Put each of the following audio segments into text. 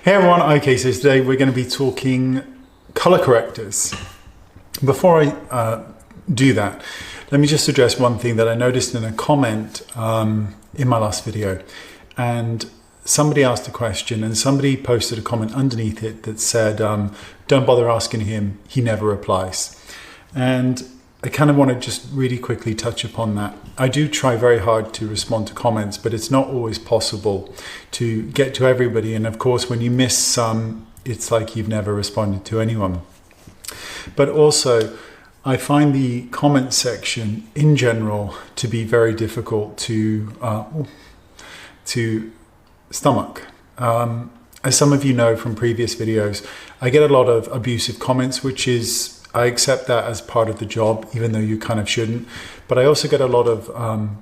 Hey everyone, okay, so today we're going to be talking color correctors. Before I do that, let me just address one thing that I noticed in a comment in my last video. And somebody asked a question and somebody posted a comment underneath it that said, don't bother asking him, he never replies. And I kind of want to just really quickly touch upon that. I do try very hard to respond to comments, but it's not always possible to get to everybody. And of course, when you miss some, it's like you've never responded to anyone. But also, I find the comment section in general to be very difficult to stomach. As some of you know from previous videos, I get a lot of abusive comments, which is, I accept that as part of the job, even though you kind of shouldn't. But I also get a lot of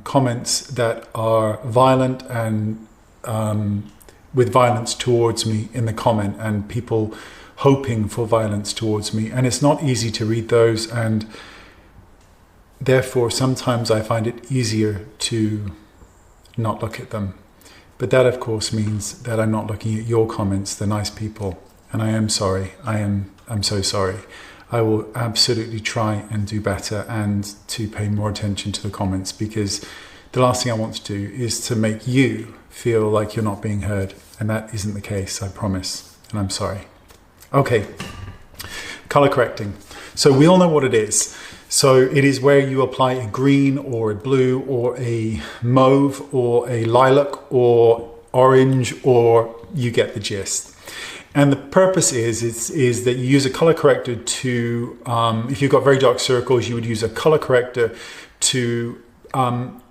comments that are violent and with violence towards me in the comment, and people hoping for violence towards me. And it's not easy to read those, and therefore sometimes I find it easier to not look at them. But that of course means that I'm not looking at your comments, the nice people, and I am sorry. I'm so sorry. I will absolutely try and do better and to pay more attention to the comments, because the last thing I want to do is to make you feel like you're not being heard, and that isn't the case, I promise, and I'm sorry. Okay, color correcting. So we all know what it is. So it is where you apply a green or a blue or a mauve or a lilac or orange, or you get the gist. And the purpose is that you use a color corrector to, if you've got very dark circles, you would use a color corrector to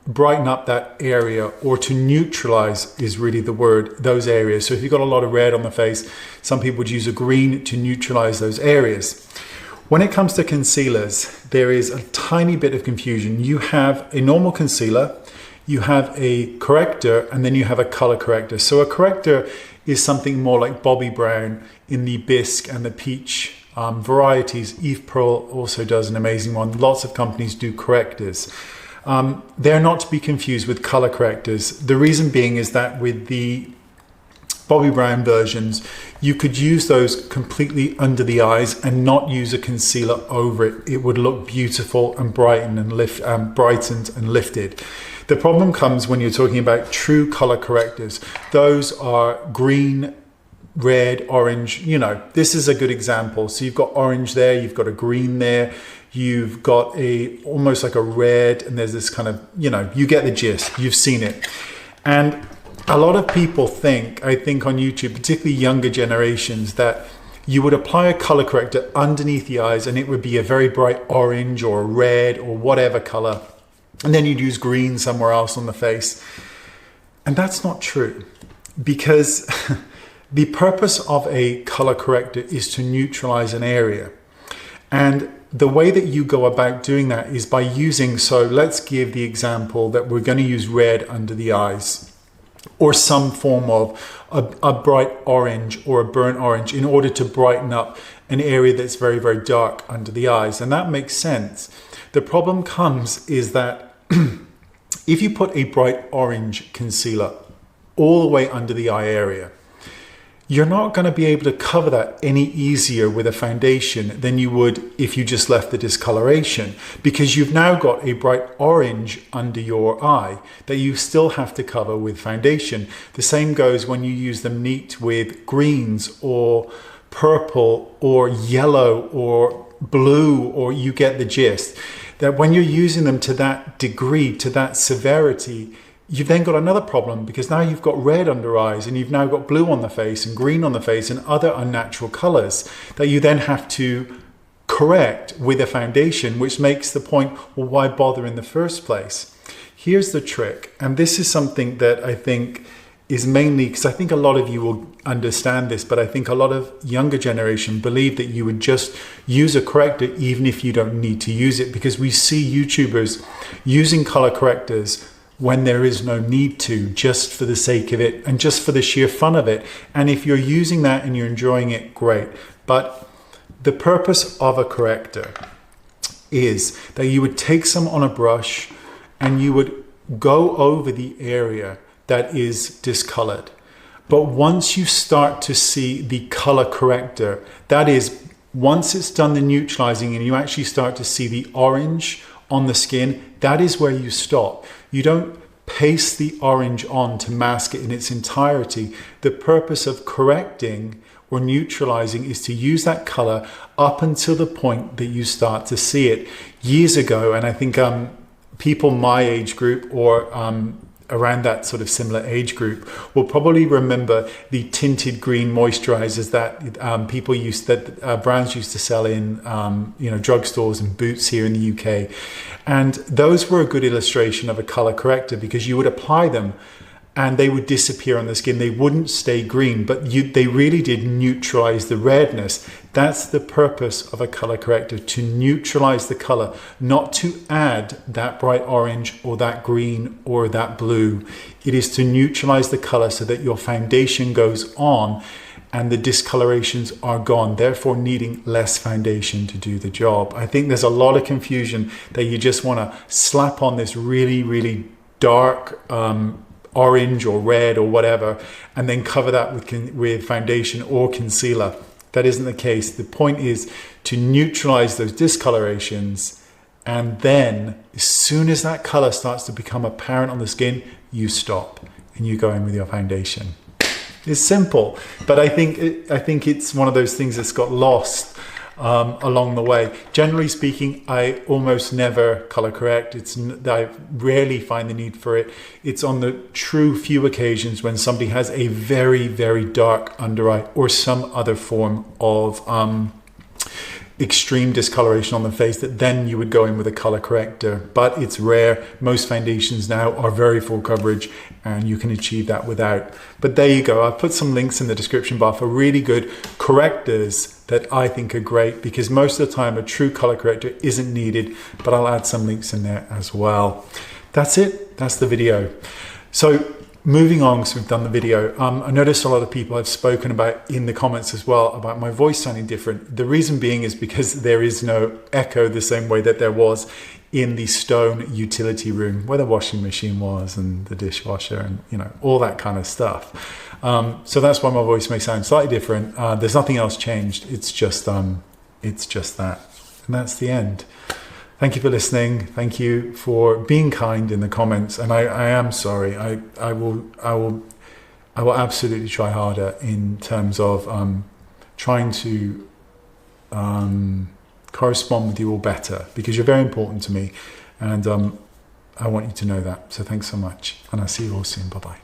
brighten up that area, or to neutralize is really the word, those areas. So if you've got a lot of red on the face, some people would use a green to neutralize those areas. When it comes to concealers, there is a tiny bit of confusion. You have a normal concealer, you have a corrector, and then you have a color corrector. So a corrector is something more like Bobbi Brown in the bisque and the peach varieties. Eve Pearl also does an amazing one. Lots of companies do correctors. They're not to be confused with color correctors. The reason being is that with the Bobbi Brown versions, you could use those completely under the eyes and not use a concealer over it. It would look beautiful and brightened and lifted. The problem comes when you're talking about true color correctors. Those are green, red, orange. You know, this is a good example. So you've got orange there, you've got a green there, you've got a almost like a red, and there's this kind of, you know, you get the gist, you've seen it. And a lot of people think, I think on YouTube, particularly younger generations, that you would apply a color corrector underneath the eyes and it would be a very bright orange or red or whatever color. And then you'd use green somewhere else on the face. And that's not true, because the purpose of a color corrector is to neutralize an area. And the way that you go about doing that is by using, so let's give the example that we're going to use red under the eyes, or some form of a bright orange or a burnt orange, in order to brighten up an area that's very, very dark under the eyes. And that makes sense. The problem comes is that if you put a bright orange concealer all the way under the eye area, you're not going to be able to cover that any easier with a foundation than you would if you just left the discoloration, because you've now got a bright orange under your eye that you still have to cover with foundation. The same goes when you use them neat with greens or purple or yellow or blue, or you get the gist. That when you're using them to that degree, to that severity, you've then got another problem, because now you've got red under eyes, and you've now got blue on the face and green on the face and other unnatural colors that you then have to correct with a foundation, which makes the point, well, why bother in the first place? Here's the trick, and this is something that I think is mainly, because I think a lot of you will understand this, but I think a lot of younger generation believe that you would just use a corrector even if you don't need to use it, because we see YouTubers using color correctors when there is no need to, just for the sake of it and just for the sheer fun of it. And if you're using that and you're enjoying it, great. But the purpose of a corrector is that you would take some on a brush and you would go over the area that is discolored. But once you start to see the color corrector, that is, once it's done the neutralizing and you actually start to see the orange on the skin, that is where you stop. You don't paste the orange on to mask it in its entirety. The purpose of correcting or neutralizing is to use that color up until the point that you start to see it. Years ago, and I think people my age group or around that sort of similar age group will probably remember the tinted green moisturizers that people used, that brands used to sell in drugstores and Boots here in the UK. And those were a good illustration of a color corrector, because you would apply them and they would disappear on the skin. They wouldn't stay green, but they really did neutralize the redness. That's the purpose of a color corrector, to neutralize the color, not to add that bright orange or that green or that blue. It is to neutralize the color so that your foundation goes on and the discolorations are gone, therefore needing less foundation to do the job. I think there's a lot of confusion that you just want to slap on this really, really dark orange or red or whatever, and then cover that with foundation or concealer. That isn't the case. The point is to neutralize those discolorations, and then as soon as that color starts to become apparent on the skin, you stop and you go in with your foundation. It's simple, but I think it's one of those things that's got lost along the way. Generally speaking, I almost never color correct. I rarely find the need for it. It's on the true few occasions when somebody has a very, very dark under eye or some other form of extreme discoloration on the face that then you would go in with a color corrector, but it's rare. Most foundations now are very full coverage and you can achieve that without. But there you go. I'll put some links in the description bar for really good correctors that I think are great, because most of the time a true color corrector isn't needed, but I'll add some links in there as well. That's it. That's the video. So moving on, because we've done the video, I noticed a lot of people have spoken about in the comments as well about my voice sounding different. The reason being is because there is no echo the same way that there was in the stone utility room where the washing machine was and the dishwasher and all that kind of stuff. So that's why my voice may sound slightly different. There's nothing else changed. It's just that, and that's the end. Thank you for listening. Thank you for being kind in the comments. And I am sorry. I will absolutely try harder in terms of trying to correspond with you all better, because you're very important to me, and I want you to know that. So thanks so much, and I'll see you all soon. Bye bye.